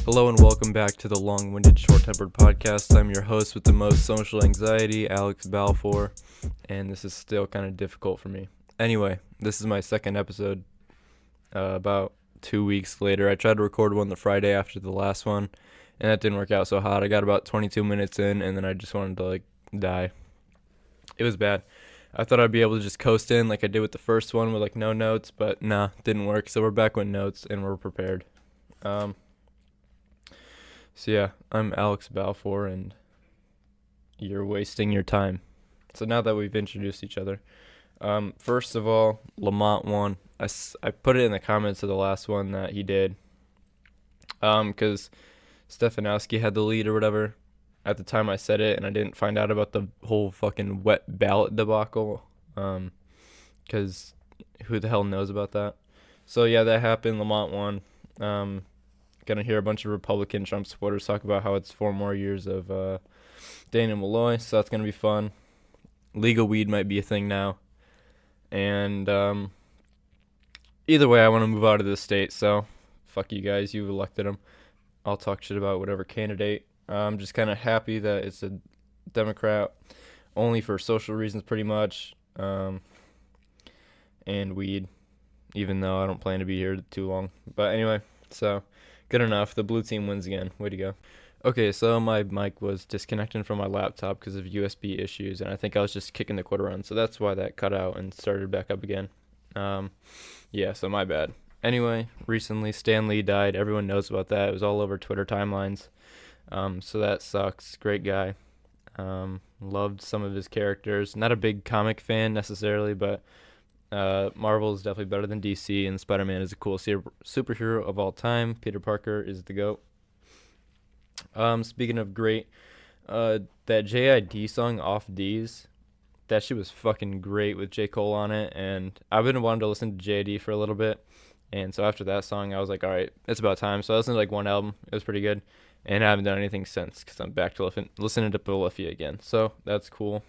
Hello and welcome back to the long-winded, short-tempered podcast. I'm your host with the most social anxiety, Alex Balfour, and this is still kind of difficult for me. Anyway, this is my second episode. About 2 weeks later, I tried to record one the Friday after the last one, and that didn't work out so hot. I got about 22 minutes in, and then I just wanted to die. It was bad. I thought I'd be able to just coast in like I did with the first one with no notes, but nah, didn't work. So we're back with notes and we're prepared. So yeah, I'm Alex Balfour, and you're wasting your time. So now that we've introduced each other, first of all, Lamont won. I put it in the comments of the last one that he did, because Stefanowski had the lead or whatever. At the time I said it, and I didn't find out about the whole fucking wet ballot debacle, because who the hell knows about that? So yeah, that happened. Lamont won. Gonna hear a bunch of Republican Trump supporters talk about how it's 4 more years of Daniel Malloy, so that's gonna be fun. Legal weed might be a thing now, and either way, I want to move out of this state. So fuck you guys, you elected him. I'll talk shit about whatever candidate. I'm just kind of happy that it's a Democrat, only for social reasons, pretty much, and weed, even though I don't plan to be here too long. But anyway, so. Good enough. The blue team wins again. Way to go. Okay, so my mic was disconnecting from my laptop because of USB issues, and I think I was just kicking the cord around, so that's why that cut out and started back up again. Yeah, so my bad. Anyway, recently Stan Lee died. Everyone knows about that. It was all over Twitter timelines. So that sucks. Great guy. Loved some of his characters. Not a big comic fan necessarily, but Marvel is definitely better than DC, and Spider-Man is a cool superhero of all time. Peter Parker is the GOAT. Speaking of great, that JID song, Off D's, that shit was fucking great with J. Cole on it, and I've been wanting to listen to JID for a little bit, and so after that song, I was like, alright, it's about time. So I listened to one album. It was pretty good, and I haven't done anything since, because I'm back to listening to Bolivia again, so that's cool.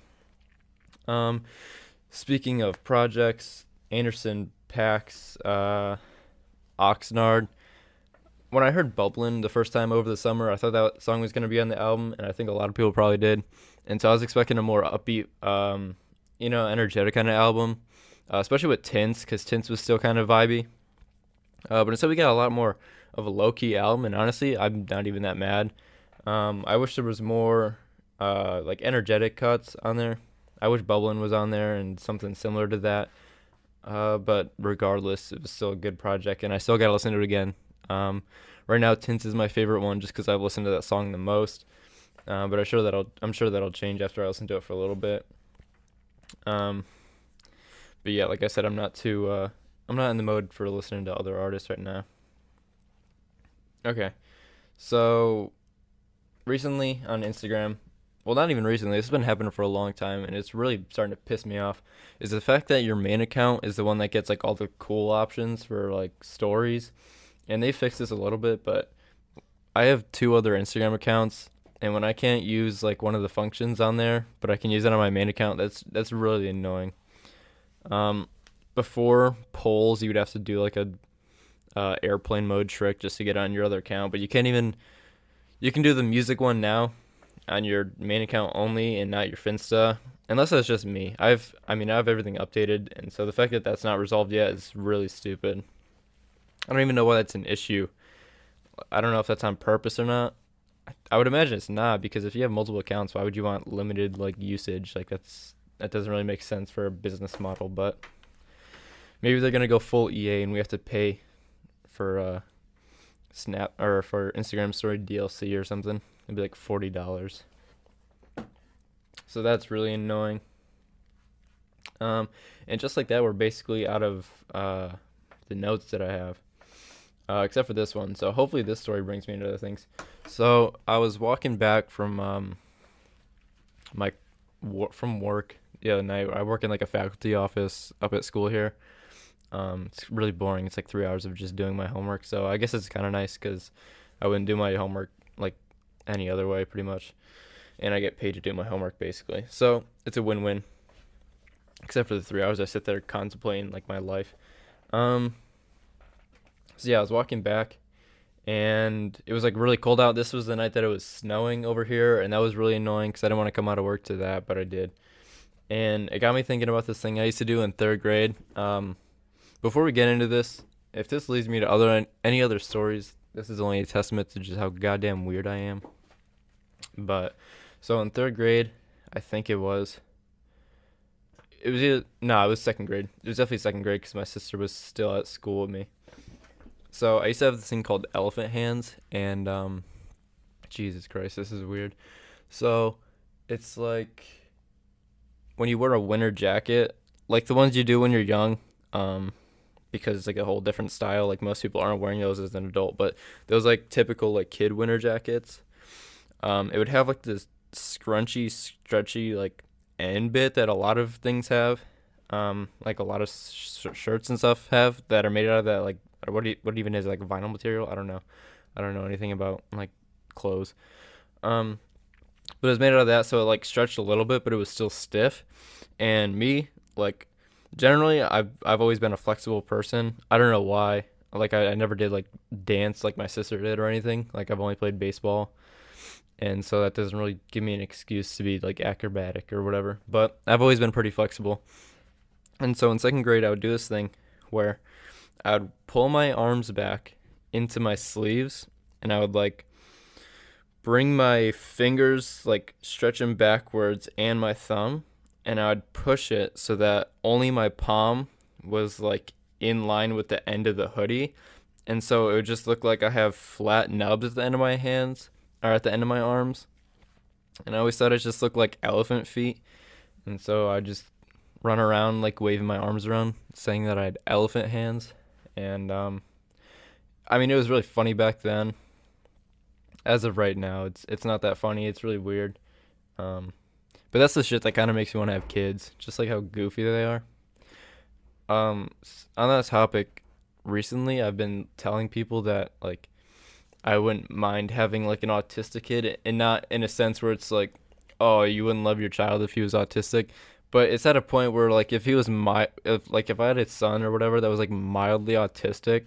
Speaking of projects, Anderson Paak's Oxnard. When I heard Bubbling the first time over the summer, I thought that song was going to be on the album, and I think a lot of people probably did. And so I was expecting a more upbeat, energetic kind of album, especially with Tints, because Tints was still kind of vibey. But instead we got a lot more of a low-key album, and honestly, I'm not even that mad. I wish there was more energetic cuts on there. I wish Bubbling was on there and something similar to that. But regardless, it was still a good project, and I still got to listen to it again. Right now, Tints is my favorite one just because I've listened to that song the most. But I'm sure that'll change after I listen to it for a little bit. But yeah, like I said, I'm not in the mode for listening to other artists right now. Okay, so recently on Instagram, well, not even recently, this has been happening for a long time, and it's really starting to piss me off, is the fact that your main account is the one that gets all the cool options for stories. And they fixed this a little bit, but I have 2 other Instagram accounts, and when I can't use one of the functions on there, but I can use it on my main account, that's really annoying. Before polls, you would have to do a airplane mode trick just to get on your other account, but you can do the music one now on your main account only and not your Finsta, unless that's just me. I have everything updated, and so the fact that that's not resolved yet is really stupid. I don't even know why that's an issue. I don't know if that's on purpose or not. I would imagine it's not, because if you have multiple accounts, why would you want limited usage? That doesn't really make sense for a business model, but maybe they're gonna go full EA and we have to pay for Snap or for Instagram Story DLC or something. It'd be $40. So that's really annoying. And just like that, we're basically out of the notes that I have, except for this one. So hopefully this story brings me into other things. So I was walking back from from work the other night. I work in a faculty office up at school here. It's really boring. It's 3 hours of just doing my homework. So I guess it's kind of nice because I wouldn't do my homework any other way, pretty much, and I get paid to do my homework basically. So it's a win-win, except for the 3 hours I sit there contemplating my life. So yeah, I was walking back, and it was like really cold out. This was the night that it was snowing over here, and that was really annoying because I didn't want to come out of work to that, but I did. And it got me thinking about this thing I used to do in third grade. Before we get into this, if this leads me to any other stories, this is only a testament to just how goddamn weird I am. But so in third grade, I think it was either, no, it was second grade. It was definitely second grade because my sister was still at school with me. So I used to have this thing called elephant hands, and Jesus Christ, this is weird. So it's like when you wear a winter jacket, like the ones you do when you're young, um, because it's like a whole different style. Like most people aren't wearing those as an adult, but those like typical like kid winter jackets. It would have like this scrunchy, stretchy like end bit that a lot of things have. Like a lot of shirts and stuff have that are made out of that like what even is it, like vinyl material? I don't know. I don't know anything about like clothes. Um, but it was made out of that, so it like stretched a little bit, but it was still stiff. And me, like, generally, I've always been a flexible person. I don't know why. Like, I never did like dance like my sister did or anything. Like, I've only played baseball, and so that doesn't really give me an excuse to be like acrobatic or whatever. But I've always been pretty flexible. And so in second grade, I would do this thing where I would pull my arms back into my sleeves, and I would like bring my fingers, like stretch them backwards, and my thumb, and I would push it so that only my palm was like in line with the end of the hoodie. And so it would just look like I have flat nubs at the end of my hands or at the end of my arms. And I always thought it just looked like elephant feet. And so I just run around like waving my arms around, saying that I had elephant hands. And I mean, it was really funny back then. As of right now, it's not that funny. It's really weird. Um, but that's the shit that kind of makes me want to have kids, just like how goofy they are. On that topic, recently I've been telling people that like I wouldn't mind having like an autistic kid, and not in a sense where it's like, oh, you wouldn't love your child if he was autistic, but it's at a point where like if he was if I had a son or whatever that was like mildly autistic,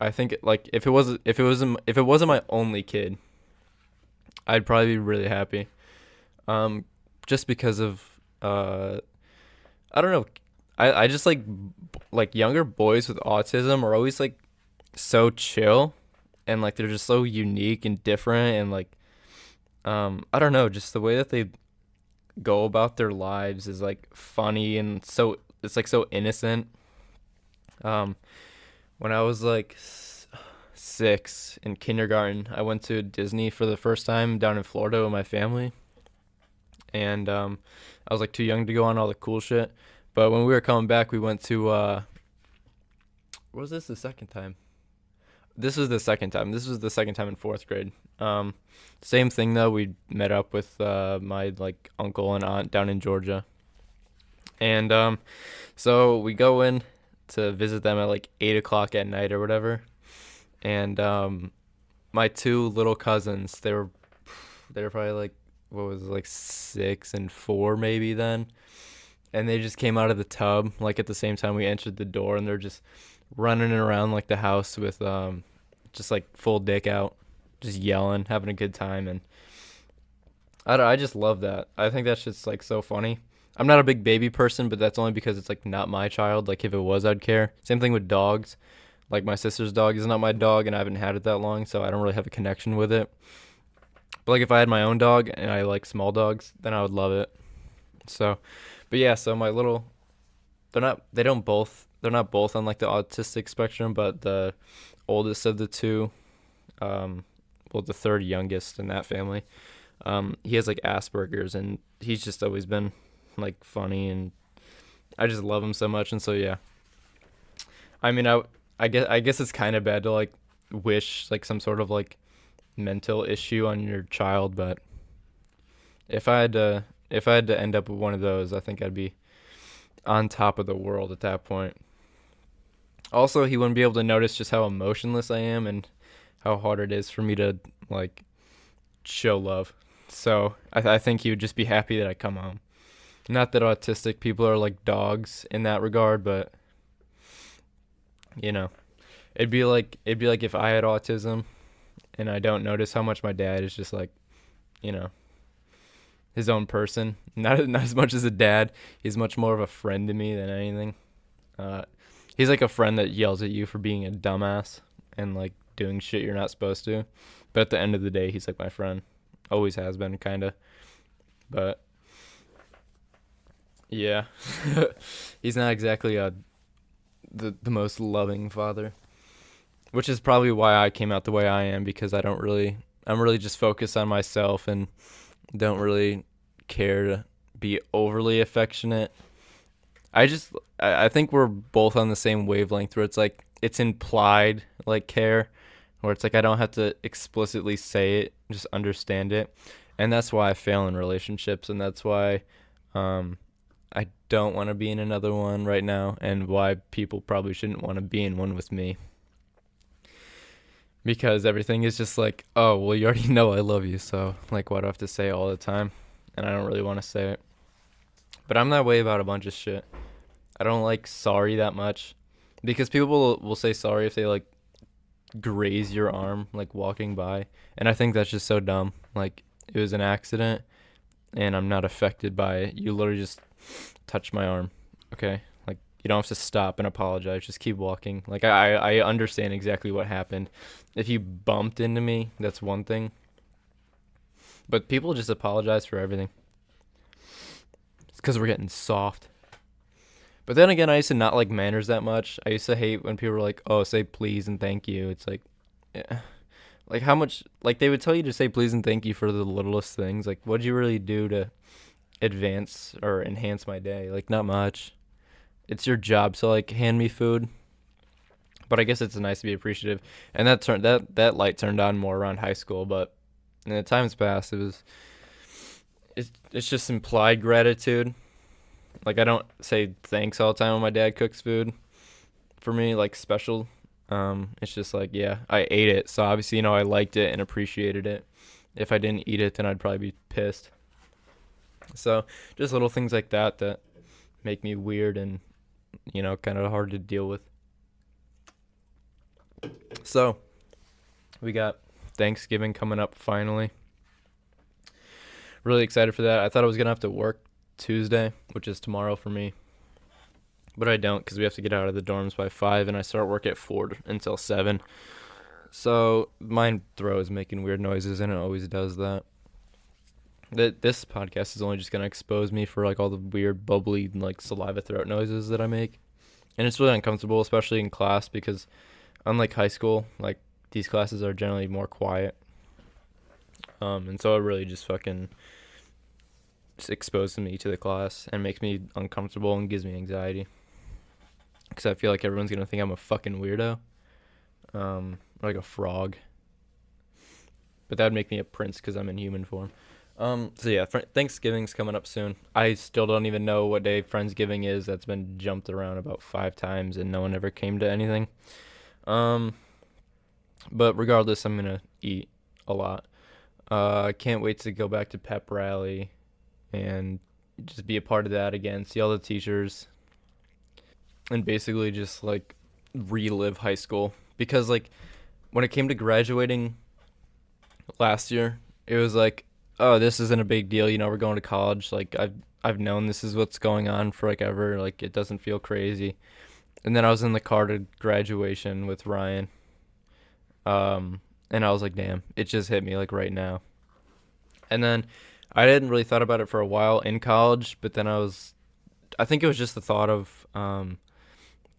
I think like if it wasn't my only kid, I'd probably be really happy. Um, just because of I don't know. I just like younger boys with autism are always like so chill, and like they're just so unique and different, and like I don't know, just the way that they go about their lives is like funny, and so it's like so innocent. Um, when I was like 6 in kindergarten, I went to Disney for the first time down in Florida with my family, and I was like too young to go on all the cool shit. But when we were coming back, we went to was this the second time? This was the second time. This was the second time in fourth grade. Um, Same thing though. We met up with my like uncle and aunt down in Georgia, and so we go in to visit them at like 8 o'clock at night or whatever. And my two little cousins, they were probably like what was it, like 6 and 4 maybe then, and they just came out of the tub like at the same time we entered the door, and they're just running around like the house with just like full dick out, just yelling, having a good time. And I just love that. I think that's just like so funny. I'm not a big baby person, but that's only because it's like not my child. Like if it was, I'd care. Same thing with dogs. Like my sister's dog is not my dog, and I haven't had it that long, so I don't really have a connection with it. But like if I had my own dog and I like small dogs, then I would love it. So, but yeah, so my little, they're not both on like the autistic spectrum, but the oldest of the two, um, well, the third youngest in that family, he has like Asperger's, and he's just always been like funny, and I just love him so much. And so yeah, I mean, I guess it's kind of bad to like wish like some sort of like mental issue on your child, but if I had to end up with one of those, I think I'd be on top of the world at that point. Also, he wouldn't be able to notice just how emotionless I am and how hard it is for me to like show love. So I think he would just be happy that I come home. Not that autistic people are like dogs in that regard, but you know, It'd be like if I had autism and I don't notice how much my dad is just like, you know, his own person. Not as much as a dad. He's much more of a friend to me than anything. Uh, he's like a friend that yells at you for being a dumbass and like doing shit you're not supposed to. But at the end of the day, he's like my friend. Always has been, kind of. But yeah, he's not exactly the most loving father, which is probably why I came out the way I am, because I'm really just focused on myself and don't really care to be overly affectionate. I think we're both on the same wavelength where it's like it's implied like care, where it's like I don't have to explicitly say it, just understand it. And that's why I fail in relationships, and that's why um I don't want to be in another one right now, and why people probably shouldn't want to be in one with me, because everything is just like, oh, well, you already know I love you, so like, why do I have to say it all the time? And I don't really want to say it. But I'm that way about a bunch of shit. I don't like sorry that much, because people will say sorry if they like graze your arm like walking by, and I think that's just so dumb. Like, it was an accident, and I'm not affected by it. You literally just touch my arm, okay? Like, you don't have to stop and apologize. Just keep walking. Like, I understand exactly what happened. If you bumped into me, that's one thing. But people just apologize for everything. It's because we're getting soft. But then again, I used to not like manners that much. I used to hate when people were like, "Oh, say please and thank you." It's like, yeah. Like, how much? Like, they would tell you to say please and thank you for the littlest things. Like, what'd you really do to advance or enhance my day? Like, not much. It's your job, so like, hand me food. But I guess it's nice to be appreciative. And that light turned on more around high school. But in the times past, it's just implied gratitude. Like, I don't say thanks all the time when my dad cooks food for me, like special. It's just like, yeah, I ate it, so obviously, I liked it and appreciated it. If I didn't eat it, then I'd probably be pissed. So just little things like that make me weird and kind of hard to deal with. So we got Thanksgiving coming up finally. Really excited for that. I thought I was gonna have to work Tuesday, which is tomorrow for me, but I don't, because we have to get out of the dorms by 5, and I start work at 4 until 7. So my throat is making weird noises, and it always does that. This podcast is only just gonna expose me for like all the weird bubbly like saliva throat noises that I make, and it's really uncomfortable, especially in class, because unlike high school, like, these classes are generally more quiet. And so it really just fucking just exposes me to the class and makes me uncomfortable and gives me anxiety, because I feel like everyone's gonna think I'm a fucking weirdo, like a frog. But that would make me a prince because I'm in human form. So yeah, Thanksgiving's coming up soon. I still don't even know what day Friendsgiving is. That's been jumped around about 5 times, and no one ever came to anything. But regardless, I'm gonna eat a lot. I can't wait to go back to pep rally and just be a part of that again. See all the teachers, and basically just like relive high school, because like when it came to graduating last year, it was like, oh, this isn't a big deal. We're going to college. Like, I've known this is what's going on for like ever. Like, it doesn't feel crazy. And then I was in the car to graduation with Ryan. And I was like, damn, it just hit me like right now. And then I didn't really thought about it for a while in college, but then I think it was just the thought of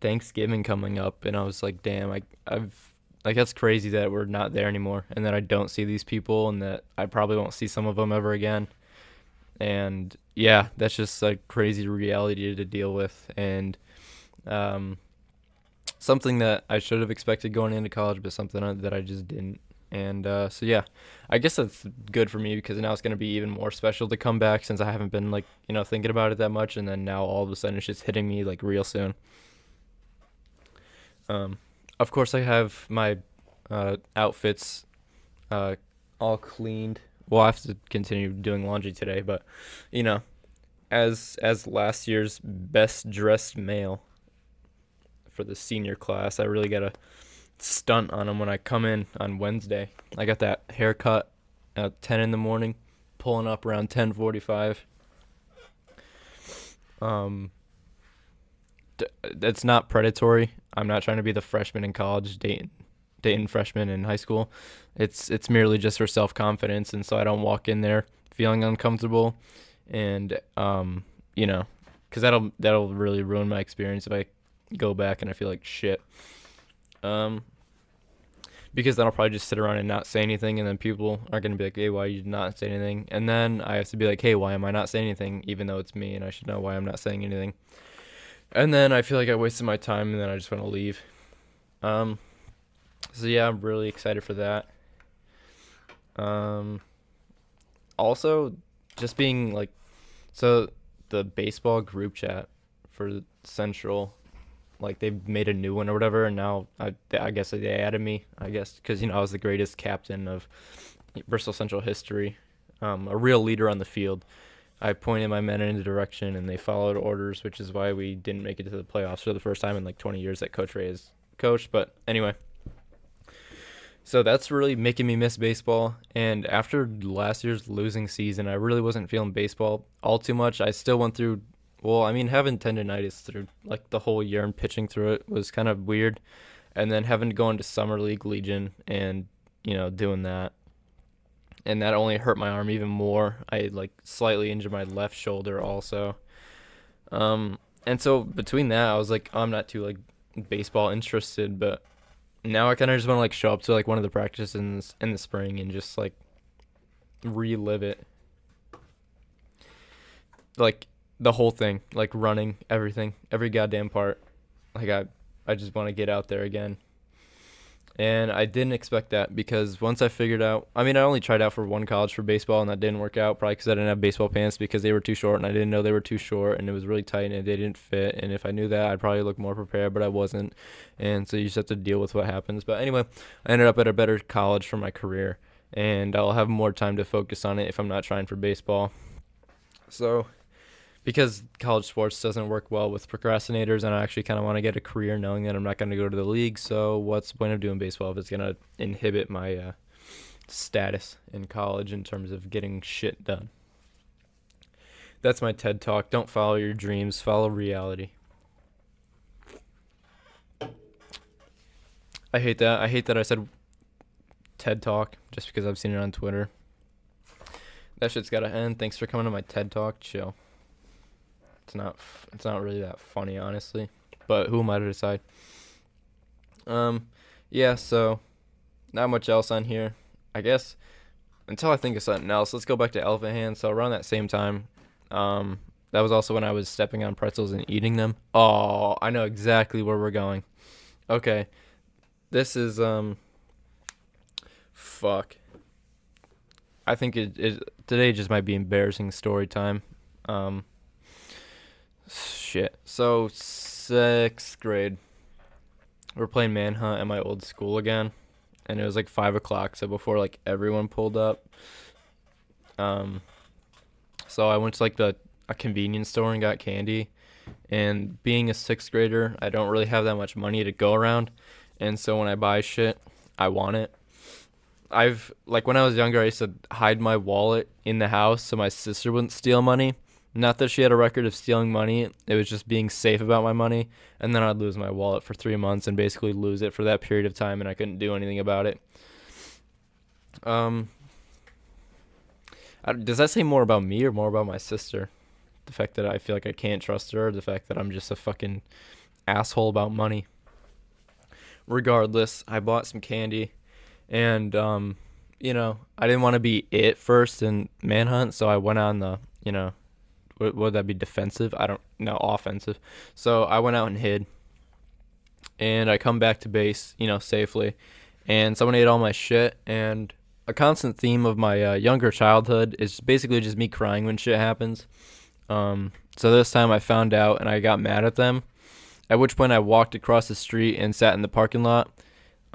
Thanksgiving coming up, and I was like, damn, I've like, that's crazy that we're not there anymore, and that I don't see these people, and that I probably won't see some of them ever again. And yeah, that's just a crazy reality to deal with, and um, something that I should have expected going into college, but something that I just didn't. And so yeah, I guess that's good for me, because now it's gonna be even more special to come back, since I haven't been like thinking about it that much, and then now all of a sudden it's just hitting me like real soon. Um, of course, I have my outfits uh, all cleaned. Well, I have to continue doing laundry today, but you know, as last year's best dressed male for the senior class, I really gotta stunt on them when I come in on Wednesday. I got that haircut at 10 in the morning, pulling up around 10:45. Um, that's not predatory. I'm not trying to be the freshman in college dating freshmen in high school. It's merely just for self confidence, and so I don't walk in there feeling uncomfortable, and you know, because that'll really ruin my experience if I go back and I feel like shit. Um, because then I'll probably just sit around and not say anything, and then people are gonna be like, "Hey, why you not say anything?" And then I have to be like, "Hey, why am I not saying anything?" Even though it's me, and I should know why I'm not saying anything. And then I feel like I wasted my time, and then I just want to leave. Um, so yeah, I'm really excited for that. Um, Also, just being like, so the baseball group chat for Central, like they made a new one or whatever, and now I guess they added me. I guess because I was the greatest captain of Bristol Central history, a real leader on the field. I pointed my men in the direction, and they followed orders, which is why we didn't make it to the playoffs for the first time in like 20 years that Coach Ray has coached. But anyway, so that's really making me miss baseball. And after last year's losing season, I really wasn't feeling baseball all too much. I still went through, well, I mean, having tendonitis through like the whole year and pitching through it was kind of weird. And then having to go into Summer League Legion and, doing that. And that only hurt my arm even more. I like slightly injured my left shoulder also. And so between that, I was like, I'm not too like baseball interested, but now I kind of just want to like show up to like one of the practices in the spring and just like relive it, like the whole thing, like running everything, every goddamn part. Like I just want to get out there again. And I didn't expect that because once I figured out, I mean, I only tried out for one college for baseball and that didn't work out, probably because I didn't have baseball pants because they were too short and I didn't know they were too short and it was really tight and they didn't fit. And if I knew that, I'd probably look more prepared, but I wasn't. And so you just have to deal with what happens. But anyway, I ended up at a better college for my career and I'll have more time to focus on it if I'm not trying for baseball. So because college sports doesn't work well with procrastinators, and I actually kind of want to get a career knowing that I'm not going to go to the league. So what's the point of doing baseball if it's going to inhibit my status in college in terms of getting shit done? That's my TED Talk. Don't follow your dreams, follow reality. I hate that. I hate that I said TED Talk just because I've seen it on Twitter. That shit's got to end. Thanks for coming to my TED Talk. Chill. It's not really that funny, honestly, but who am I to decide? Yeah, so not much else on here, I guess. Until I think of something else, let's go back to Elephant Hand. So around that same time, that was also when I was stepping on pretzels and eating them. Oh, I know exactly where we're going. Okay, this is fuck. I think it today just might be embarrassing story time. Shit. So, 6th grade. We're playing Manhunt at my old school again. And it was like 5 o'clock, so before like everyone pulled up. So I went to like a convenience store and got candy. And being a 6th grader, I don't really have that much money to go around. And so when I buy shit, I want it. Like when I was younger, I used to hide my wallet in the house so my sister wouldn't steal money. Not that she had a record of stealing money. It was just being safe about my money. And then I'd lose my wallet for 3 months and basically lose it for that period of time, and I couldn't do anything about it. Does that say more about me or more about my sister? The fact that I feel like I can't trust her, or the fact that I'm just a fucking asshole about money? Regardless, I bought some candy, and I didn't want to be it first in Manhunt, so I went on the, would that be defensive? I don't know, offensive. So I went out and hid, and I come back to base, safely, and someone ate all my shit. And a constant theme of my younger childhood is basically just me crying when shit happens. So this time I found out, and I got mad at them, at which point I walked across the street and sat in the parking lot.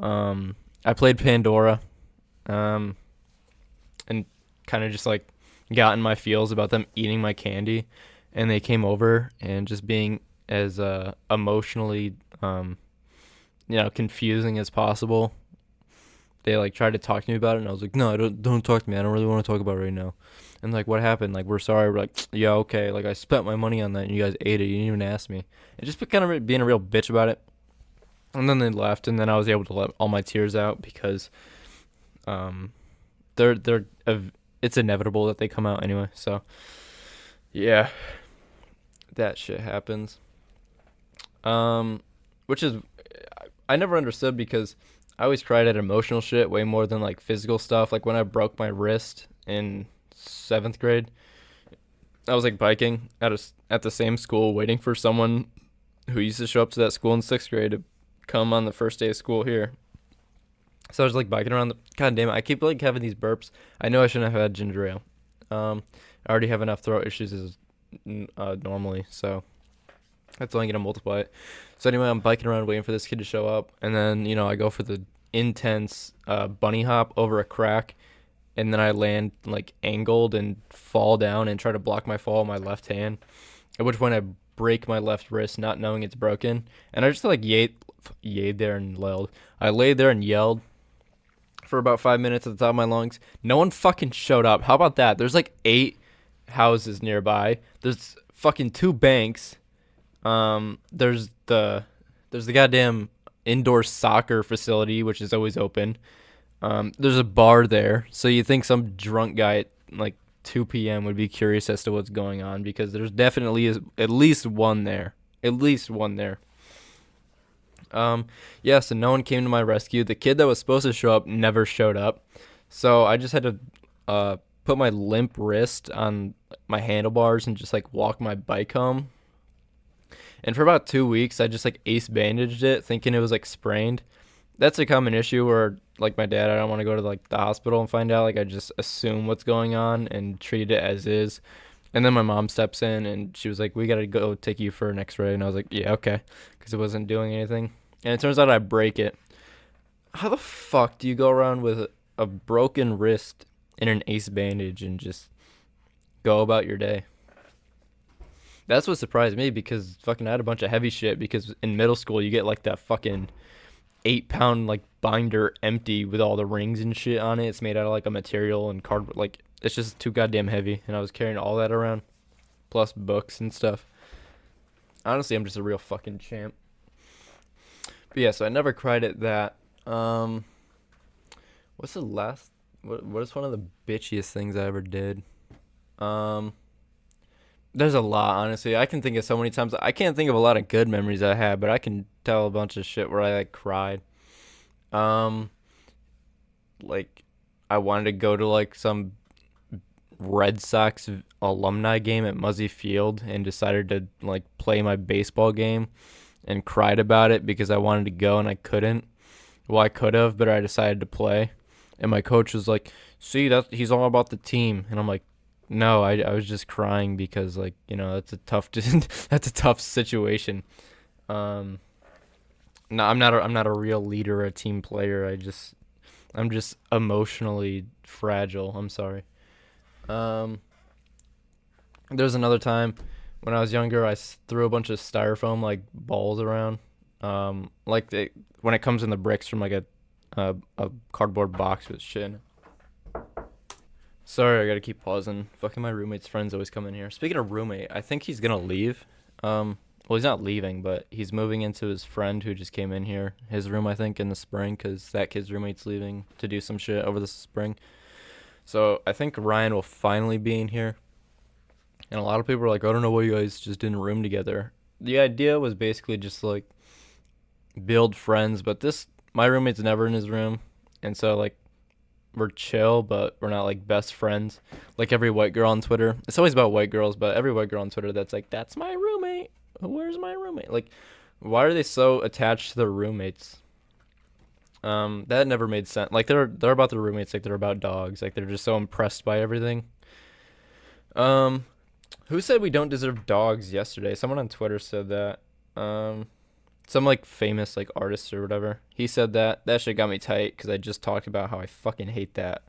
I played Pandora, and kind of just like got in my feels about them eating my candy, and they came over and just being as emotionally confusing as possible. They like tried to talk to me about it, and I was like, no, don't talk to me. I don't really want to talk about it right now. And like, what happened? Like, we're sorry. We're like, yeah, okay. Like, I spent my money on that, and you guys ate it. You didn't even ask me. And just kind of being a real bitch about it. And then they left, and then I was able to let all my tears out because, um, it's inevitable that they come out anyway. So, yeah, that shit happens. Which is, I never understood because I always cried at emotional shit way more than like physical stuff. Like when I broke my wrist in 7th grade, I was like biking at the same school, waiting for someone who used to show up to that school in 6th grade to come on the first day of school here. So I was like biking around. God damn it! I keep like having these burps. I know I shouldn't have had ginger ale. I already have enough throat issues as normally, so that's only gonna multiply it. So anyway, I'm biking around waiting for this kid to show up, and then I go for the intense bunny hop over a crack, and then I land like angled and fall down and try to block my fall with my left hand. At which point I break my left wrist, not knowing it's broken, and I just like yayed there and yelled. I laid there and yelled for about 5 minutes at the top of my lungs. No one fucking showed up. How about that? There's like 8 houses nearby. There's fucking 2 banks. There's the goddamn indoor soccer facility, which is always open. There's a bar there, so you think some drunk guy at like 2 p.m. would be curious as to what's going on, because there's definitely at least one there. At least one there. Yeah, so no one came to my rescue. The kid that was supposed to show up never showed up. So I just had to put my limp wrist on my handlebars and just like walk my bike home. And for about 2 weeks, I just like ace bandaged it, thinking it was like sprained. That's a common issue where like my dad, I don't want to go to like the hospital and find out. Like I just assume what's going on and treat it as is. And then my mom steps in and she was like, we got to go take you for an x-ray. And I was like, yeah, okay. Because it wasn't doing anything. And it turns out I break it. How the fuck do you go around with a broken wrist and an ace bandage and just go about your day? That's what surprised me, because fucking I had a bunch of heavy shit, because in middle school you get like that fucking 8-pound like binder empty with all the rings and shit on it. It's made out of like a material and cardboard. Like it's just too goddamn heavy, and I was carrying all that around, plus books and stuff. Honestly, I'm just a real fucking champ. But yeah, so I never cried at that. What's the last? What is one of the bitchiest things I ever did? There's a lot, honestly. I can think of so many times. I can't think of a lot of good memories I had, but I can tell a bunch of shit where I like cried. Like I wanted to go to like some Red Sox alumni game at Muzzy Field and decided to like play my baseball game and cried about it because I wanted to go and I couldn't. Well, I could have, but I decided to play. And my coach was like, "See, he's all about the team." And I'm like, "No, I was just crying because like, that's a tough that's a tough situation." No, I'm not a real leader or a team player. I'm just emotionally fragile. I'm sorry. There's another time when I was younger, I threw a bunch of styrofoam like balls around. When it comes in the bricks from like a cardboard box with shit in it. Sorry, I gotta keep pausing. Fucking my roommate's friends always come in here. Speaking of roommate, I think he's gonna leave. Well, he's not leaving, but he's moving into his friend who just came in here, his room, I think, in the spring, because that kid's roommate's leaving to do some shit over the spring. So I think Ryan will finally be in here. And a lot of people are like, I don't know why you guys just didn't room together. The idea was basically just like build friends, but my roommate's never in his room, and so like we're chill, but we're not like best friends. Like every white girl on Twitter, it's always about white girls, but every white girl on Twitter that's like, that's my roommate. Where's my roommate? Like, why are they so attached to their roommates? That never made sense. Like they're about their roommates like they're about dogs. Like they're just so impressed by everything. Who said we don't deserve dogs yesterday? Someone on Twitter said that. Some like famous like artist or whatever. He said that. That shit got me tight because I just talked about how I fucking hate that.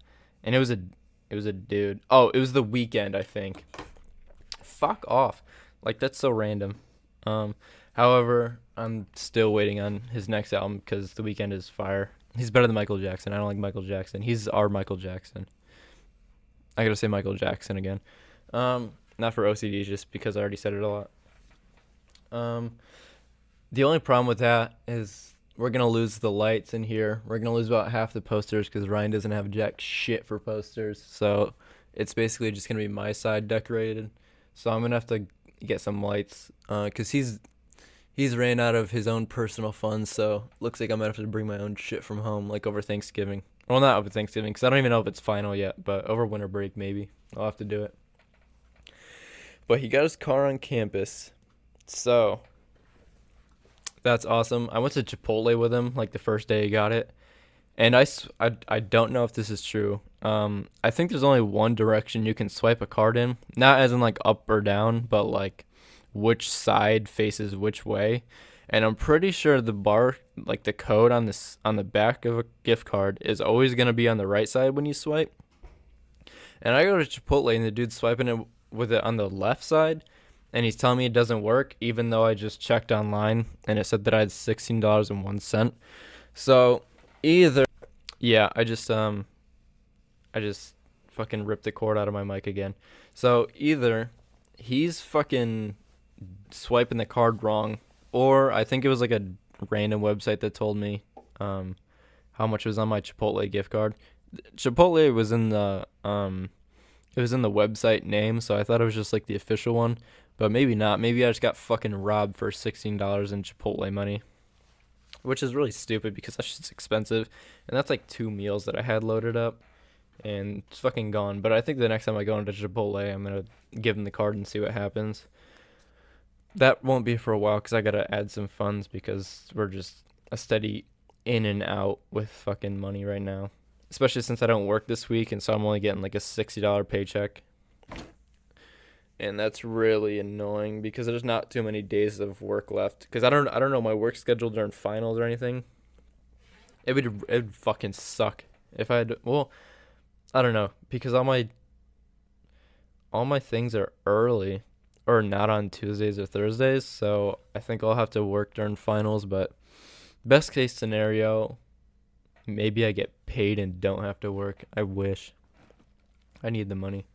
And it was a dude. Oh, it was The Weeknd, I think. Fuck off. Like that's so random. However, I'm still waiting on his next album because The Weeknd is fire. He's better than Michael Jackson. I don't like Michael Jackson. He's our Michael Jackson. I gotta say Michael Jackson again. Not for OCD, just because I already said it a lot. Um, the only problem with that is we're gonna lose the lights in here. We're gonna lose about half the posters because Ryan doesn't have jack shit for posters. So it's basically just gonna be my side decorated. So I'm gonna have to get some lights because he's ran out of his own personal funds. So looks like I'm gonna have to bring my own shit from home, like over Thanksgiving. Well, not over Thanksgiving because I don't even know if it's final yet, but over winter break maybe I'll have to do it. But he got his car on campus, so that's awesome. I went to Chipotle with him like the first day he got it, and I don't know if this is true. I think there's only one direction you can swipe a card in, not as in like up or down, but like which side faces which way. And I'm pretty sure the bar, like the code on the back of a gift card, is always gonna be on the right side when you swipe. And I go to Chipotle and the dude's swiping it with it on the left side, and he's telling me it doesn't work, even though I just checked online and it said that I had $16.01. So either, yeah, I just fucking ripped the cord out of my mic again. So either he's fucking swiping the card wrong, or I think it was like a random website that told me how much was on my Chipotle gift card. Chipotle was in the it was in the website name, so I thought it was just like the official one, but maybe not. Maybe I just got fucking robbed for $16 in Chipotle money, which is really stupid because that shit's expensive, and that's like 2 meals that I had loaded up, and it's fucking gone. But I think the next time I go into Chipotle, I'm gonna give him the card and see what happens. That won't be for a while because I gotta add some funds because we're just a steady in and out with fucking money right now. Especially since I don't work this week, and so I'm only getting like a $60 paycheck. And that's really annoying because there's not too many days of work left. Because I don't know my work schedule during finals or anything. It'd fucking suck if I had. Well, I don't know because all my things are early or not on Tuesdays or Thursdays, so I think I'll have to work during finals. But best case scenario, maybe I get paid and don't have to work. I wish. I need the money.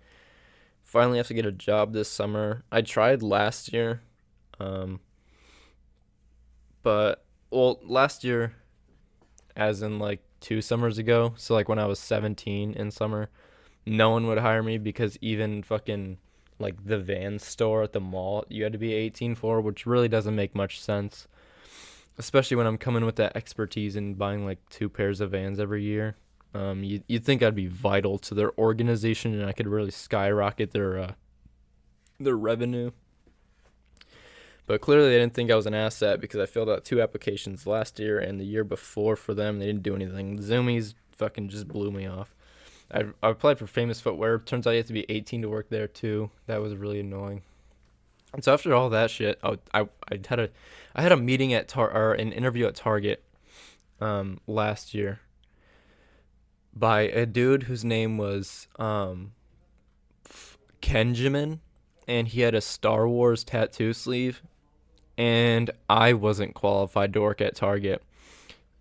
Finally have to get a job this summer. I tried last year. But last year as in like 2 summers ago, so like when I was 17 in summer, no one would hire me because even fucking like the van store at the mall you had to be 18 for, which really doesn't make much sense. Especially when I'm coming with that expertise in buying like 2 pairs of Vans every year. You'd think I'd be vital to their organization and I could really skyrocket their revenue. But clearly they didn't think I was an asset because I filled out 2 applications last year and the year before for them. They didn't do anything. Zoomies fucking just blew me off. I applied for Famous Footwear. Turns out you have to be 18 to work there too. That was really annoying. And so after all that shit, I had a meeting at or an interview at Target last year by a dude whose name was Kenjamin, and he had a Star Wars tattoo sleeve, and I wasn't qualified to work at Target.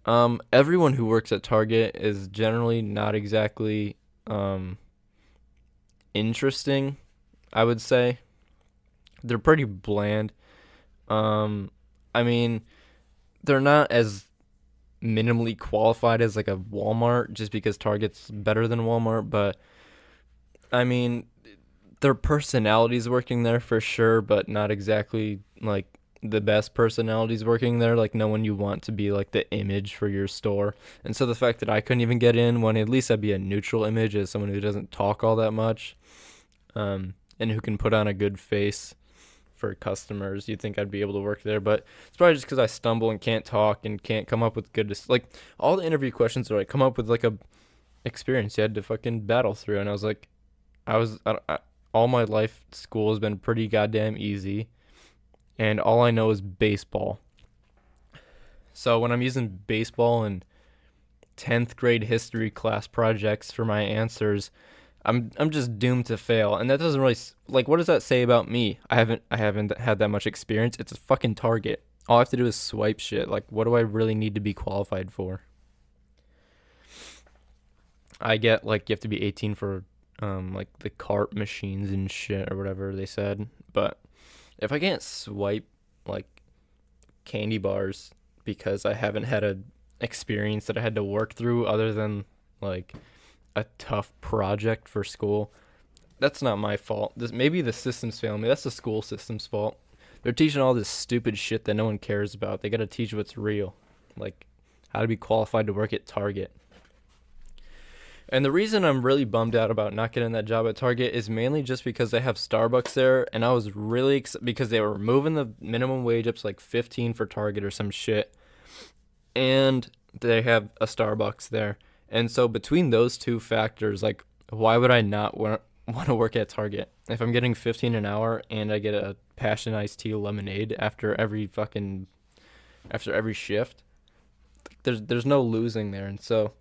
Everyone who works at Target is generally not exactly interesting, I would say. They're pretty bland. I mean, they're not as minimally qualified as like a Walmart just because Target's better than Walmart, but I mean, their personalities working there for sure, but not exactly like the best personalities working there, like no one you want to be like the image for your store. And so the fact that I couldn't even get in when at least I'd be a neutral image as someone who doesn't talk all that much, and who can put on a good face for customers, you'd think I'd be able to work there, but it's probably just because I stumble and can't talk and can't come up with good, like all the interview questions are like come up with like a experience you had to fucking battle through, and I was like, all my life school has been pretty goddamn easy, and all I know is baseball. So when I'm using baseball and 10th grade history class projects for my answers, I'm just doomed to fail, and that doesn't really like. What does that say about me? I haven't had that much experience. It's a fucking target. All I have to do is swipe shit. Like, what do I really need to be qualified for? I get like you have to be 18 for like the cart machines and shit or whatever they said. But if I can't swipe like candy bars because I haven't had a experience that I had to work through other than like a tough project for school, that's not my fault. This maybe the system's failing me. That's the school system's fault. They're teaching all this stupid shit that no one cares about. They got to teach what's real, like how to be qualified to work at Target. And the reason I'm really bummed out about not getting that job at Target is mainly just because they have Starbucks there, and I was really because they were moving the minimum wage up to like 15 for Target or some shit, and they have a Starbucks there. And so between those two factors, like, why would I not want to work at Target if I'm getting 15 an hour and I get a passion iced tea lemonade after every shift? There's no losing there, and so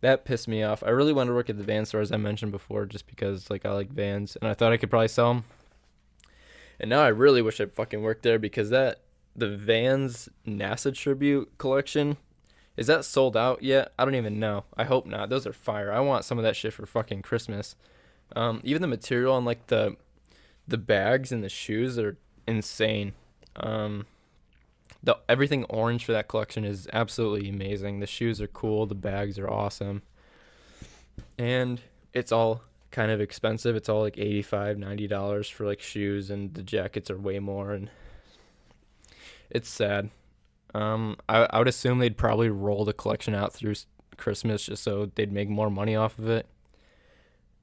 that pissed me off. I really wanted to work at the van store, as I mentioned before, just because like I like vans and I thought I could probably sell them. And now I really wish I fucking worked there because the Vans NASA tribute collection, is that sold out yet? I don't even know. I hope not. Those are fire. I want some of that shit for fucking Christmas. Even the material on like the bags and the shoes are insane. The everything orange for that collection is absolutely amazing. The shoes are cool. The bags are awesome, and it's all kind of expensive. It's all like $85-$90 for like shoes, and the jackets are way more, and it's sad. I would assume they'd probably roll the collection out through Christmas just so they'd make more money off of it.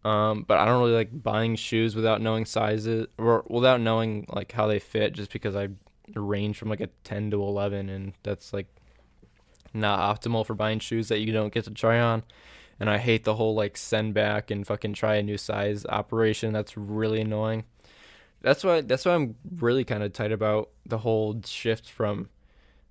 But I don't really like buying shoes without knowing sizes or without knowing like how they fit, just because I range from like a 10 to 11, and that's like not optimal for buying shoes that you don't get to try on. And I hate the whole like send back and fucking try a new size operation. That's really annoying. That's why I'm really kind of tight about the whole shift from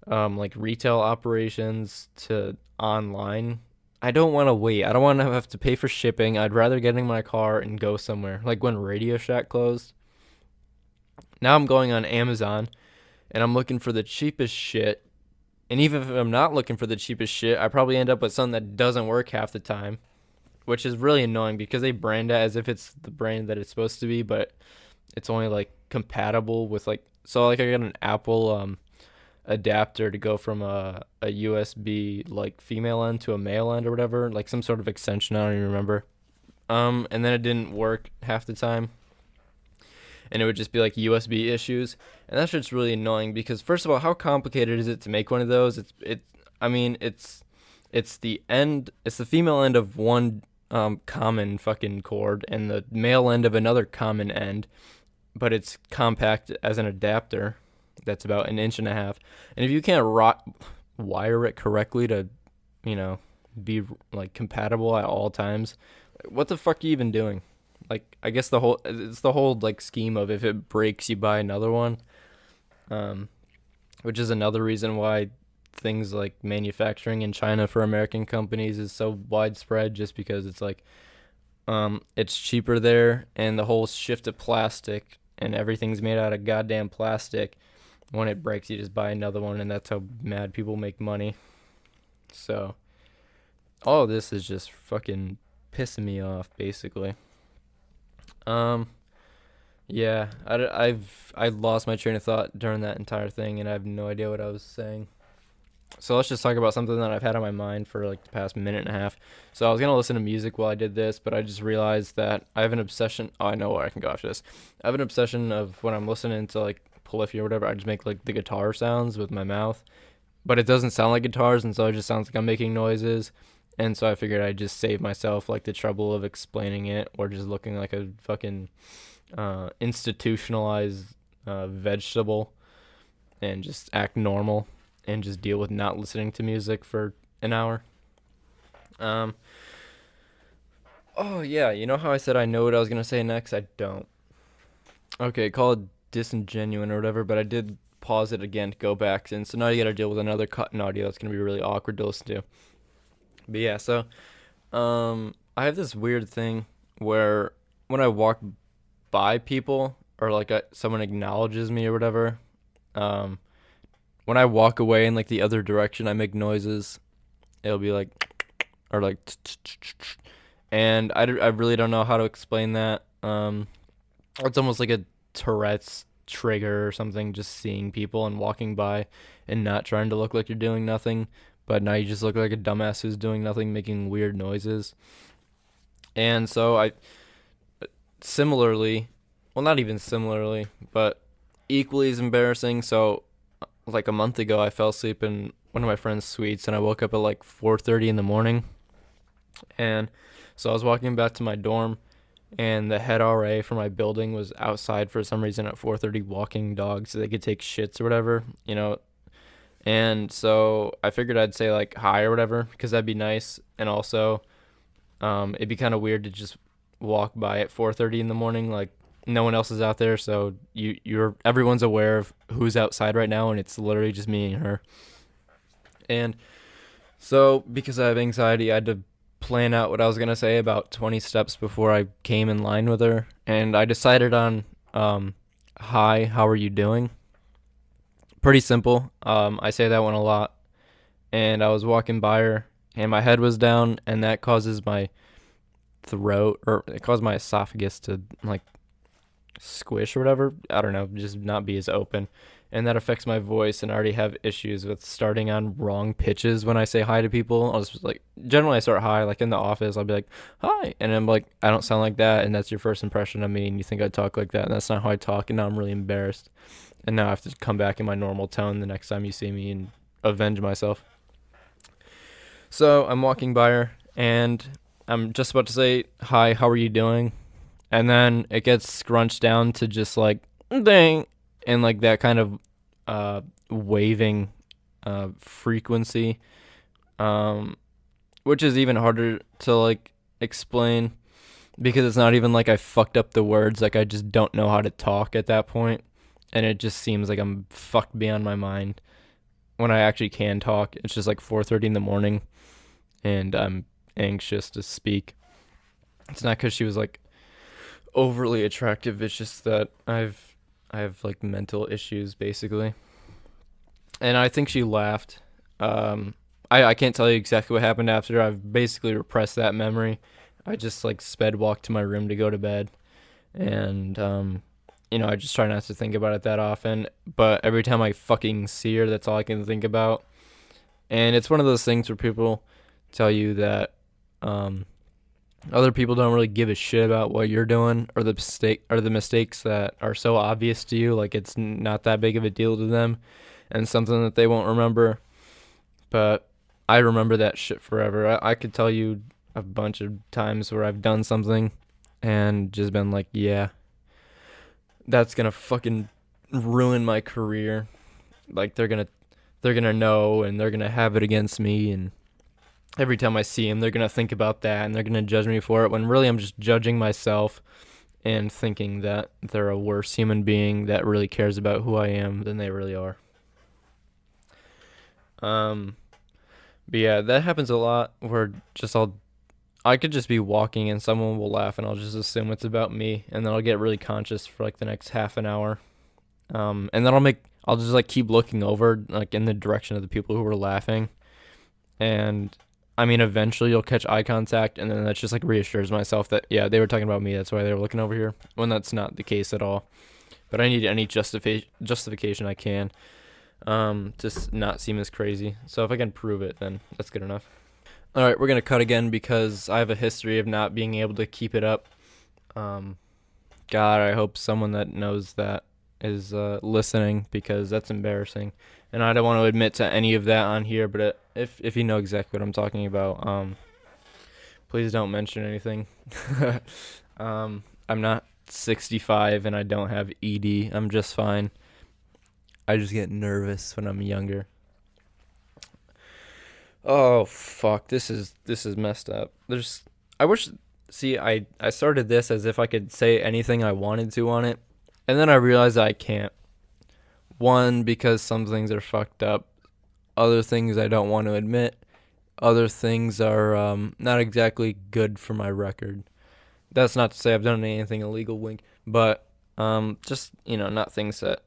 like retail operations to online. I don't want to wait. I don't want to have to pay for shipping. I'd rather get in my car and go somewhere. Like when Radio Shack closed. Now I'm going on Amazon and I'm looking for the cheapest shit. And even if I'm not looking for the cheapest shit, I probably end up with something that doesn't work half the time, which is really annoying because they brand it as if it's the brand that it's supposed to be, but it's only like compatible with like, so like I got an Apple adapter to go from a USB like female end to a male end or whatever, like some sort of extension, I don't even remember. And then it didn't work half the time. And it would just be like USB issues, and that shit's really annoying because first of all, how complicated is it to make one of those? It's the female end of one common fucking cord and the male end of another common end, but it's compact as an adapter that's about an inch and a half. And if you can't wire it correctly to, be like compatible at all times, what the fuck are you even doing? Like, I guess it's the whole like scheme of if it breaks, you buy another one, which is another reason why things like manufacturing in China for American companies is so widespread, just because it's like, it's cheaper there, and the whole shift to plastic and everything's made out of goddamn plastic. When it breaks, you just buy another one, and that's how mad people make money. So, all of this is just fucking pissing me off, basically. Yeah, I lost my train of thought during that entire thing, and I have no idea what I was saying. So let's just talk about something that I've had on my mind for like the past minute and a half. So I was gonna listen to music while I did this, but I just realized that I have an obsession. Oh, I know where I can go after this. I have an obsession of when I'm listening to like Polyphia or whatever, I just make like the guitar sounds with my mouth, but it doesn't sound like guitars, and so it just sounds like I'm making noises. And so I figured I'd just save myself like the trouble of explaining it or just looking like a fucking institutionalized vegetable, and just act normal and just deal with not listening to music for an hour. Oh yeah, you know how I said I know what I was gonna say next? I don't. Okay, call it disingenuine or whatever, but I did pause it again to go back, and so now you gotta deal with another cut in audio that's gonna be really awkward to listen to. But yeah, so I have this weird thing where when I walk by people or like someone acknowledges me or whatever, um, when I walk away in like the other direction, I make noises. It'll be like or like, and I really don't know how to explain that. It's almost like a Tourette's trigger or something. Just seeing people and walking by and not trying to look like you're doing nothing, but now you just look like a dumbass who's doing nothing, making weird noises. And so I similarly, well, not even similarly, but equally as embarrassing. So, like a month ago, I fell asleep in one of my friend's suites, and I woke up at like 4:30 in the morning. And so I was walking back to my dorm, and the head RA for my building was outside for some reason at 4:30 walking dogs so they could take shits or whatever, you know. And so I figured I'd say like hi or whatever because that'd be nice, and also it'd be kind of weird to just walk by at 4:30 in the morning, like no one else is out there, so you're everyone's aware of who's outside right now, and it's literally just me and her. And so because I have anxiety, I had to plan out what I was gonna say about 20 steps before I came in line with her, and I decided on hi, how are you doing? Pretty simple. I say that one a lot, and I was walking by her, and my head was down, and that causes my throat, or it caused my esophagus to like squish or whatever. I don't know, just not be as open. And that affects my voice, and I already have issues with starting on wrong pitches when I say hi to people. I'll just like, generally I start hi, like in the office, I'll be like, hi. And I'm like, I don't sound like that. And that's your first impression of me. And you think I talk like that. And that's not how I talk. And now I'm really embarrassed. And now I have to come back in my normal tone the next time you see me and avenge myself. So I'm walking by her, and I'm just about to say, hi, how are you doing? And then it gets scrunched down to just like, dang, and like that kind of waving frequency, which is even harder to like explain because it's not even like I fucked up the words, like I just don't know how to talk at that point, and it just seems like I'm fucked beyond my mind when I actually can talk. It's just like 4:30 in the morning, and I'm anxious to speak. It's not because she was like overly attractive. It's just that I have like mental issues basically, and I think she laughed. I can't tell you exactly what happened after. I've basically repressed that memory. I just like sped walked to my room to go to bed, and I just try not to think about it that often. But every time I fucking see her, that's all I can think about. And it's one of those things where people tell you that other people don't really give a shit about what you're doing or the mistakes that are so obvious to you, like it's not that big of a deal to them and something that they won't remember. But I remember that shit forever. I could tell you a bunch of times where I've done something and just been like, yeah, that's gonna fucking ruin my career. Like they're gonna know, and they're gonna have it against me, and every time I see them, they're going to think about that, and they're going to judge me for it, when really I'm just judging myself and thinking that they're a worse human being that really cares about who I am than they really are. But yeah, that happens a lot where just I could just be walking and someone will laugh and I'll just assume it's about me, and then I'll get really conscious for like the next half an hour. And then I'll just like keep looking over like in the direction of the people who were laughing, and I mean, eventually you'll catch eye contact, and then that just like reassures myself that, yeah, they were talking about me. That's why they were looking over here, when that's not the case at all. But I need any justification I can to not seem as crazy. So if I can prove it, then that's good enough. All right, we're going to cut again because I have a history of not being able to keep it up. God, I hope someone that knows that is listening, because that's embarrassing. And I don't want to admit to any of that on here, but if you know exactly what I'm talking about, please don't mention anything. I'm not 65 and I don't have ED. I'm just fine. I just get nervous when I'm younger. Oh fuck, this is messed up. I started this as if I could say anything I wanted to on it, and then I realized I can't. One, because some things are fucked up. Other things I don't want to admit. Other things are not exactly good for my record. That's not to say I've done anything illegal, wink, but just not things that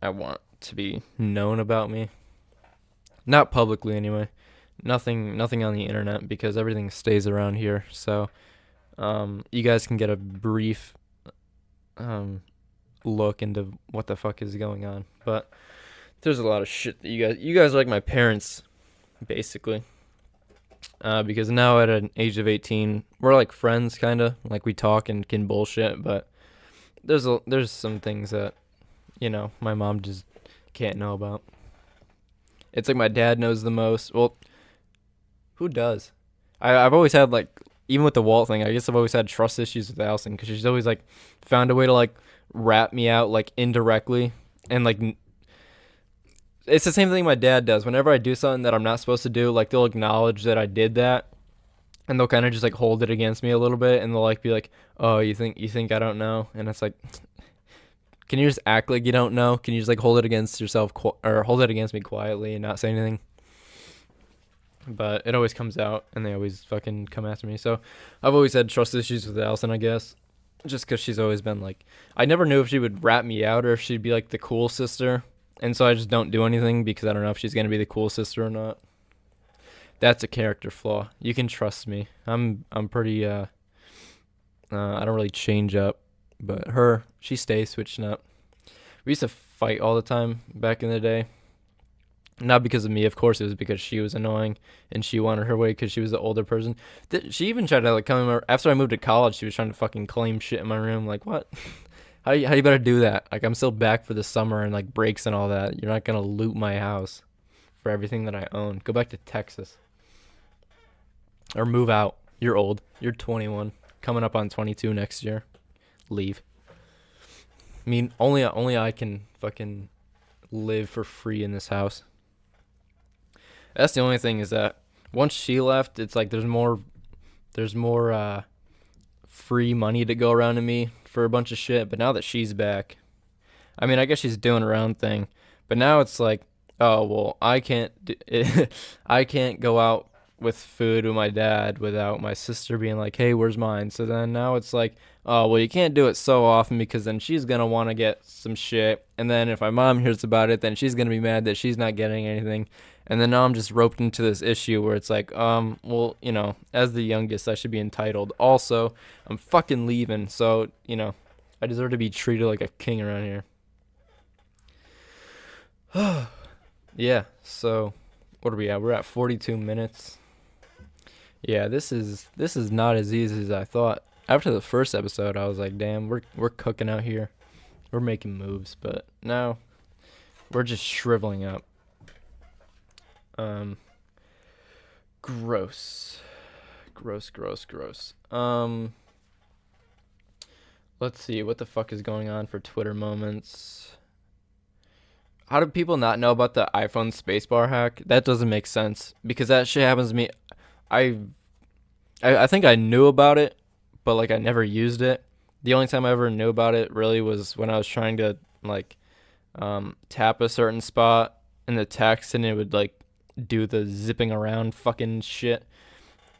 I want to be known about me. Not publicly anyway. Nothing on the internet because everything stays around here. So you guys can get a brief look into what the fuck is going on. But there's a lot of shit that you guys are like my parents, basically. Because now at an age of 18, we're like friends, kind of. Like we talk and can bullshit, but there's some things that, my mom just can't know about. It's like my dad knows the most. Well, who does? I've always had, like, even with the Walt thing, I guess I've always had trust issues with Allison because she's always, like, found a way to, like, rat me out, like, indirectly. And, like, it's the same thing my dad does. Whenever I do something that I'm not supposed to do, like, they'll acknowledge that I did that. And they'll kind of just, like, hold it against me a little bit. And they'll, like, be like, oh, you think I don't know? And it's like, can you just act like you don't know? Can you just, like, hold it against yourself or hold it against me quietly and not say anything? But it always comes out, and they always fucking come after me. So I've always had trust issues with Allison, I guess. Just because she's always been, like, I never knew if she would rat me out or if she'd be, like, the cool sister. And so I just don't do anything because I don't know if she's going to be the cool sister or not. That's a character flaw. You can trust me. I'm pretty, I don't really change up. But her, she stays switching up. We used to fight all the time back in the day. Not because of me, of course. It was because she was annoying and she wanted her way because she was the older person. She even tried to, like, come in after I moved to college. She was trying to fucking claim shit in my room. Like, what? How you better do that? Like, I'm still back for the summer and, like, breaks and all that. You're not gonna loot my house for everything that I own. Go back to Texas or move out. You're old. You're 21, coming up on 22 next year. Leave. I mean, only I can fucking live for free in this house. That's the only thing, is that once she left, it's like there's more free money to go around to me for a bunch of shit. But now that she's back, I mean, I guess she's doing her own thing. But now it's like, oh well, I can't I can't go out with food with my dad without my sister being like, hey, where's mine? So then now it's like, oh well, you can't do it so often because then she's gonna want to get some shit, and then if my mom hears about it, then she's gonna be mad that she's not getting anything. And then now I'm just roped into this issue where it's like, well, as the youngest, I should be entitled. Also, I'm fucking leaving, so, I deserve to be treated like a king around here. Yeah, so, what are we at? We're at 42 minutes. Yeah, this is not as easy as I thought. After the first episode, I was like, damn, we're cooking out here. We're making moves, but now we're just shriveling up. Gross. Let's see, what the fuck is going on for Twitter moments? How do people not know about the iPhone spacebar hack? That doesn't make sense, because that shit happens to me. I think I knew about it, but, like, I never used it. The only time I ever knew about it really was when I was trying to, like, tap a certain spot in the text, and it would, like, do the zipping around fucking shit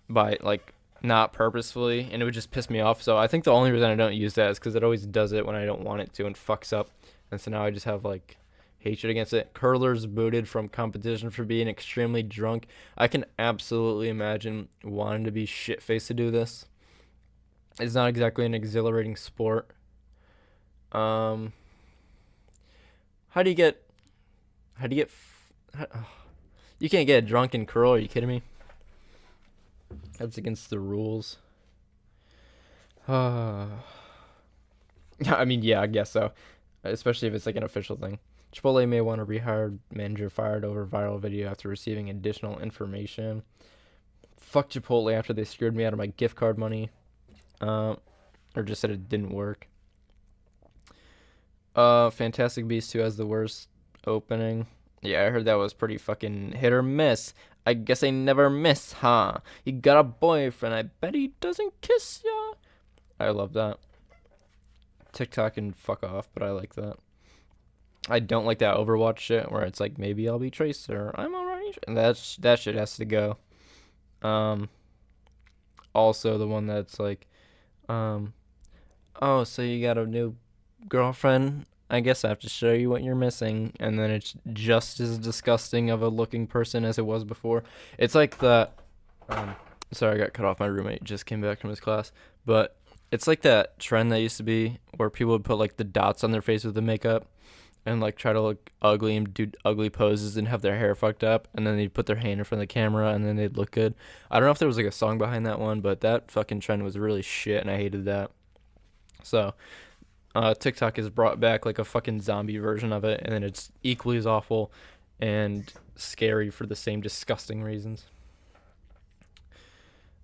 by, like, not purposefully, and it would just piss me off. So I think the only reason I don't use that is because it always does it when I don't want it to and fucks up. And so now I just have, like, hatred against it. Curlers booted from competition for being extremely drunk. I can absolutely imagine wanting to be shit-faced to do this. It's not exactly an exhilarating sport. How do you get you can't get drunk and curl, are you kidding me? That's against the rules. I mean, yeah, I guess so. Especially if it's like an official thing. Chipotle may want a rehired manager fired over viral video after receiving additional information. Fuck Chipotle after they screwed me out of my gift card money. Or just said it didn't work. Fantastic Beasts 2 has the worst opening. Yeah, I heard that was pretty fucking hit or miss. I guess I never miss, huh? You got a boyfriend, I bet he doesn't kiss ya. I love that. TikTok can fuck off, but I like that. I don't like that Overwatch shit where it's like, maybe I'll be Tracer, I'm alright. And that shit has to go. Also the one that's like, Um, oh, so you got a new girlfriend? I guess I have to show you what you're missing, and then it's just as disgusting of a looking person as it was before. It's like that. Um, sorry, I got cut off. My roommate just came back from his class, but it's like that trend that used to be where people would put like the dots on their face with the makeup and like try to look ugly and do ugly poses and have their hair fucked up, and then they'd put their hand in front of the camera and then they'd look good. I don't know if there was like a song behind that one, but that fucking trend was really shit, and I hated that. So TikTok has brought back like a fucking zombie version of it, and then it's equally as awful and scary for the same disgusting reasons.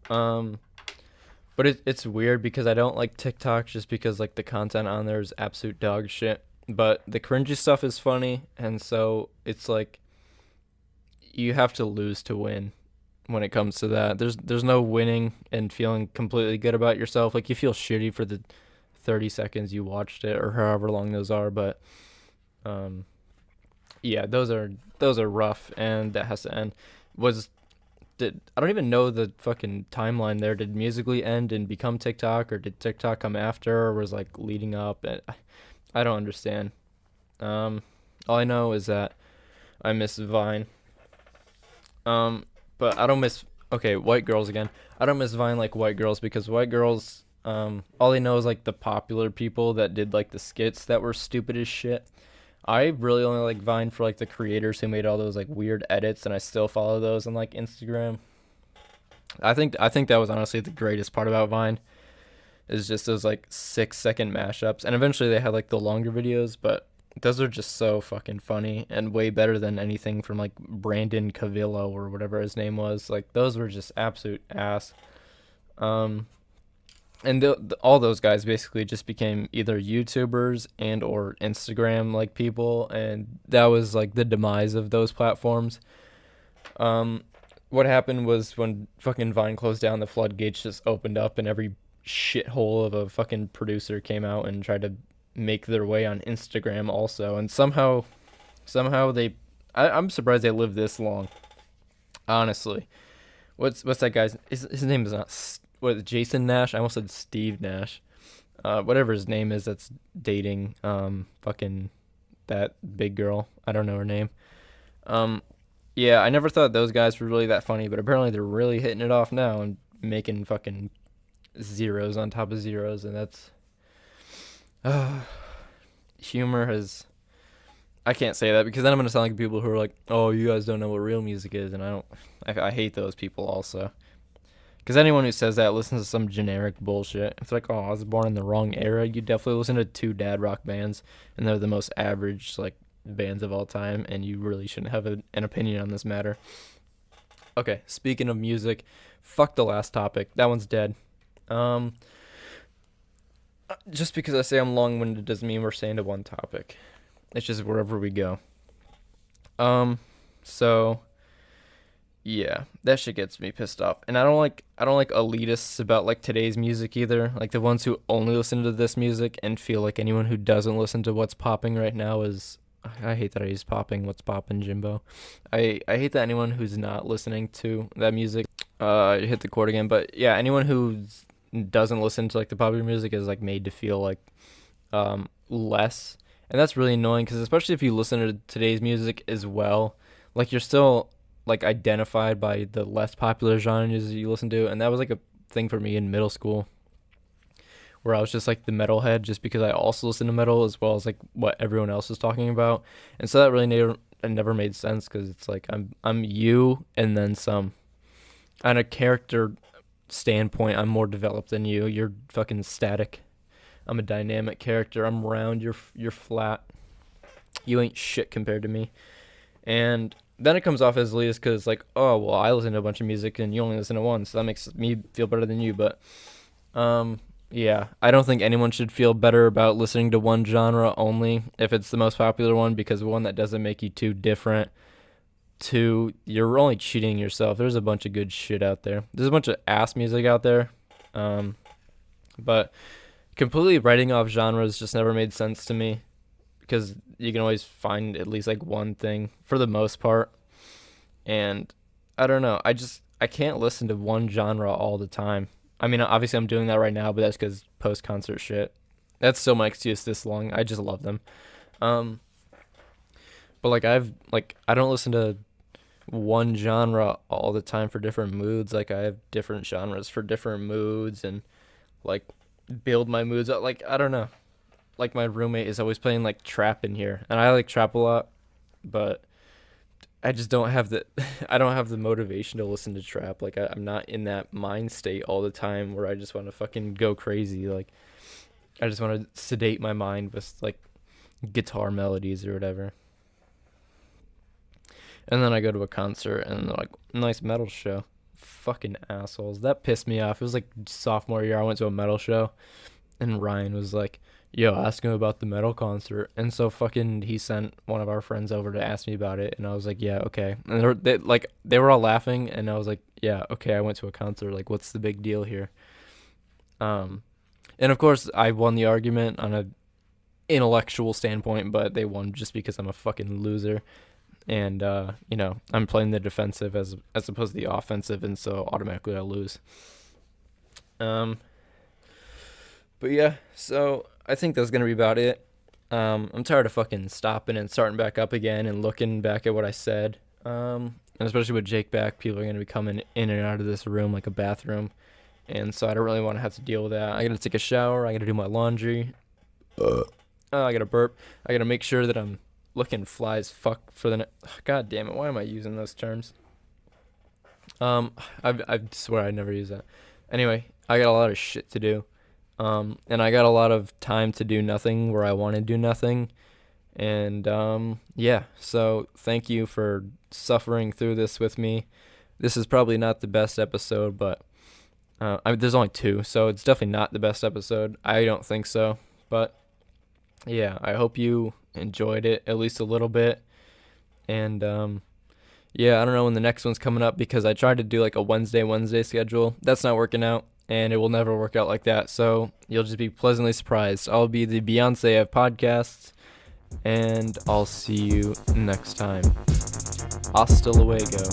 Um, but it's weird because I don't like TikTok just because like the content on there is absolute dog shit. But the cringy stuff is funny, and so it's like you have to lose to win when it comes to that. There's no winning and feeling completely good about yourself. Like you feel shitty for the 30 seconds you watched it or however long those are, but um yeah, those are rough, and that has to end. Was did I don't even know the fucking timeline there. Did Musically end and become TikTok, or did TikTok come after, or was like leading up? And I don't understand. All I know is that I miss Vine. But I don't miss, okay, white girls again. I don't miss Vine like white girls, because white girls, all they know is like the popular people that did like the skits that were stupid as shit. I really only like Vine for like the creators who made all those like weird edits, and I still follow those on like Instagram. I think that was honestly the greatest part about Vine, is just those like 6 second mashups, and eventually they had like the longer videos, but those are just so fucking funny and way better than anything from like Brandon Cavillo or whatever his name was. Like those were just absolute ass. Um, and all those guys basically just became either YouTubers and or Instagram like people, and that was like the demise of those platforms. Um, what happened was when fucking Vine closed down, the floodgates just opened up, and every shithole of a fucking producer came out and tried to make their way on Instagram also, and somehow they, I'm surprised they lived this long. Honestly, what's that guy's? His name is not what, Jason Nash. I almost said Steve Nash. Whatever his name is, that's dating fucking that big girl. I don't know her name. Um, yeah, I never thought those guys were really that funny, but apparently they're really hitting it off now and making fucking zeros on top of zeros, and that's uh, humor has. I can't say that because then I'm gonna sound like people who are like, "Oh, you guys don't know what real music is," and I don't. I hate those people also. Because anyone who says that listens to some generic bullshit. It's like, oh, I was born in the wrong era. You definitely listen to two dad rock bands, and they're the most average like bands of all time, and you really shouldn't have an opinion on this matter. Okay, speaking of music, fuck the last topic. That one's dead. Um, just because I say I'm long-winded doesn't mean we're staying to one topic. It's just wherever we go. Um, so yeah, that shit gets me pissed off. And I don't like elitists about like today's music either. Like the ones who only listen to this music and feel like anyone who doesn't listen to what's popping right now is, I hate that I use popping. What's popping, Jimbo? I hate that anyone who's not listening to that music. I hit the chord again, but yeah, anyone who doesn't listen to like the popular music is like made to feel like less, and that's really annoying because especially if you listen to today's music as well, like you're still like identified by the less popular genres you listen to, and that was like a thing for me in middle school where I was just like the metalhead just because I also listen to metal as well as like what everyone else is talking about. And so that really never made sense because it's like I'm you and then some. On a character standpoint, I'm more developed than you. You're fucking static. I'm a dynamic character. I'm round, you're flat. You ain't shit compared to me. And then it comes off as elitist because it's like, oh well, I listen to a bunch of music and you only listen to one, so that makes me feel better than you. But yeah, I don't think anyone should feel better about listening to one genre only if it's the most popular one, because one, that doesn't make you too different. Two, you're only cheating yourself. There's a bunch of good shit out there. There's a bunch of ass music out there. But completely writing off genres just never made sense to me, because you can always find at least like one thing for the most part. And I don't know. I can't listen to one genre all the time. I mean, obviously I'm doing that right now, but that's because post-concert shit. That's still my excuse this long. I just love them. Um, but I don't listen to one genre all the time for different moods. Like I have different genres for different moods and like build my moods up. Like I don't know. Like my roommate is always playing like trap in here, and I like trap a lot, but I just don't have the I don't have the motivation to listen to trap. Like I'm not in that mind state all the time where I just want to fucking go crazy. Like I just want to sedate my mind with like guitar melodies or whatever. And then I go to a concert and they're like, nice metal show. Fucking assholes. That pissed me off. It was like sophomore year. I went to a metal show and Ryan was like, yo, ask him about the metal concert. And so fucking he sent one of our friends over to ask me about it. And I was like, yeah, okay. And they were all laughing. And I was like, yeah, okay, I went to a concert. Like, what's the big deal here? And of course, I won the argument on a intellectual standpoint, but they won just because I'm a fucking loser. And I'm playing the defensive as opposed to the offensive, and so automatically I lose. But yeah, so I think that's gonna be about it. I'm tired of fucking stopping and starting back up again and looking back at what I said. And especially with Jake back, people are gonna be coming in and out of this room like a bathroom, and so I don't really want to have to deal with that. I gotta take a shower. I gotta do my laundry. I gotta burp. I gotta make sure that I'm looking fly as fuck for the God damn it, why am I using those terms? I swear I never use that. Anyway, I got a lot of shit to do. And I got a lot of time to do nothing where I want to do nothing. And yeah, so thank you for suffering through this with me. This is probably not the best episode, but there's only 2, so it's definitely not the best episode. I don't think so, but yeah, I hope you enjoyed it at least a little bit. And yeah, I don't know when the next one's coming up because I tried to do like a Wednesday schedule. That's not working out, and it will never work out like that. So you'll just be pleasantly surprised. I'll be the Beyonce of podcasts, and I'll see you next time. Hasta luego.